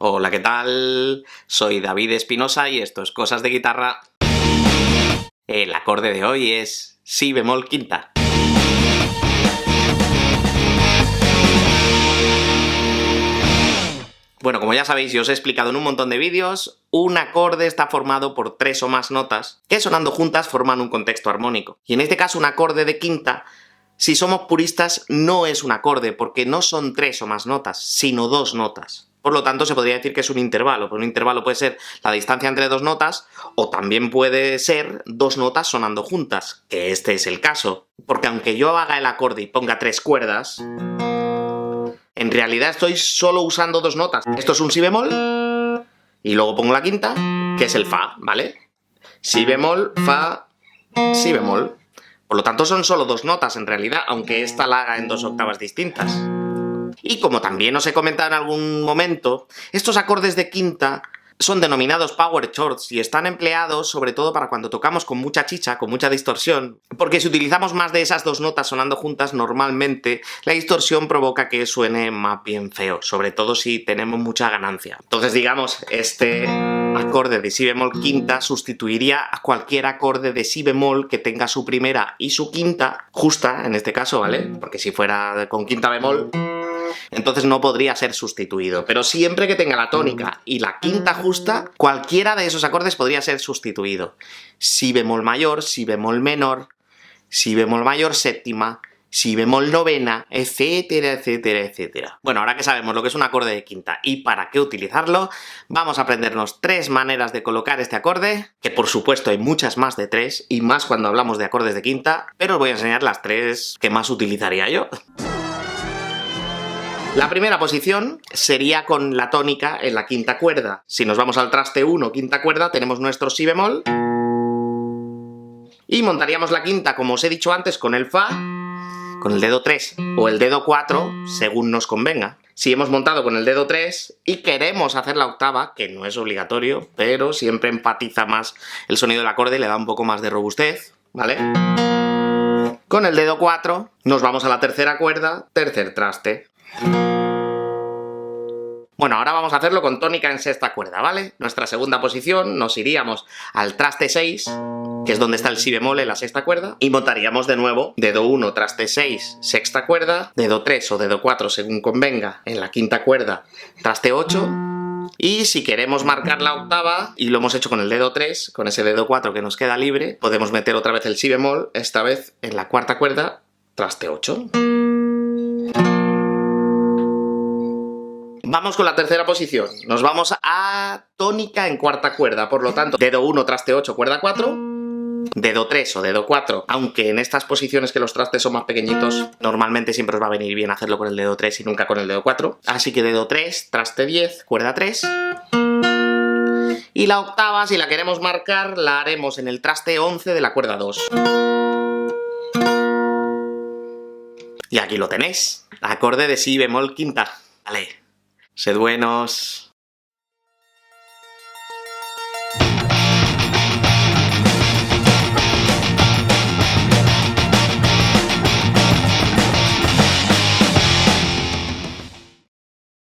Hola, ¿qué tal? Soy David Espinosa y esto es Cosas de Guitarra. El acorde de hoy es si bemol quinta. Bueno, como ya sabéis y os he explicado en un montón de vídeos, un acorde está formado por 3 o más notas que sonando juntas forman un contexto armónico. Y en este caso un acorde de quinta, si somos puristas, no es un acorde porque no son 3 o más notas, sino 2 notas. Por lo tanto, se podría decir que es un intervalo, pero un intervalo puede ser la distancia entre 2 notas, o también puede ser 2 notas sonando juntas, que este es el caso. Porque aunque yo haga el acorde y ponga 3 cuerdas, en realidad estoy solo usando 2 notas. Esto es un si bemol, y luego pongo la quinta, que es el fa, ¿vale? Si bemol, fa, si bemol. Por lo tanto son solo 2 notas en realidad, aunque esta la haga en 2 octavas distintas. Y como también os he comentado en algún momento, estos acordes de quinta son denominados power chords y están empleados sobre todo para cuando tocamos con mucha chicha, con mucha distorsión, porque si utilizamos más de esas 2 notas sonando juntas, normalmente la distorsión provoca que suene más bien feo, sobre todo si tenemos mucha ganancia. Entonces, digamos, este acorde de si bemol quinta sustituiría a cualquier acorde de si bemol que tenga su primera y su quinta justa, en este caso, ¿vale? Porque si fuera con quinta bemol, entonces no podría ser sustituido. Pero siempre que tenga la tónica y la quinta justa, cualquiera de esos acordes podría ser sustituido. Si bemol mayor, si bemol menor, si bemol mayor séptima, si bemol novena, etcétera, etcétera, etcétera. Bueno, ahora que sabemos lo que es un acorde de quinta y para qué utilizarlo, vamos a aprendernos 3 maneras de colocar este acorde, que por supuesto hay muchas más de 3, y más cuando hablamos de acordes de quinta, pero os voy a enseñar las 3 que más utilizaría yo. La primera posición sería con la tónica en la quinta cuerda. Si nos vamos al traste 1, quinta cuerda, tenemos nuestro si bemol, y montaríamos la quinta, como os he dicho antes, con el fa, con el dedo 3 o el dedo 4, según nos convenga. Si hemos montado con el dedo 3 y queremos hacer la octava, que no es obligatorio, pero siempre empatiza más el sonido del acorde y le da un poco más de robustez, ¿vale? Con el dedo 4 nos vamos a la tercera cuerda, tercer traste. Bueno, ahora vamos a hacerlo con tónica en sexta cuerda, ¿vale? Nuestra segunda posición, nos iríamos al traste 6, que es donde está el si bemol en la sexta cuerda, y montaríamos de nuevo dedo 1, traste 6, sexta cuerda, dedo 3 o dedo 4 según convenga en la quinta cuerda, traste 8, y si queremos marcar la octava, y lo hemos hecho con el dedo 3, con ese dedo 4 que nos queda libre, podemos meter otra vez el si bemol, esta vez en la cuarta cuerda, traste 8. Vamos con la tercera posición. Nos vamos a tónica en cuarta cuerda, por lo tanto, dedo 1, traste 8, cuerda 4, dedo 3 o dedo 4, aunque en estas posiciones que los trastes son más pequeñitos, normalmente siempre os va a venir bien hacerlo con el dedo 3 y nunca con el dedo 4. Así que dedo 3, traste 10, cuerda 3. Y la octava, si la queremos marcar, la haremos en el traste 11 de la cuerda 2. Y aquí lo tenéis, acorde de si bemol quinta. Vale. Sed buenos.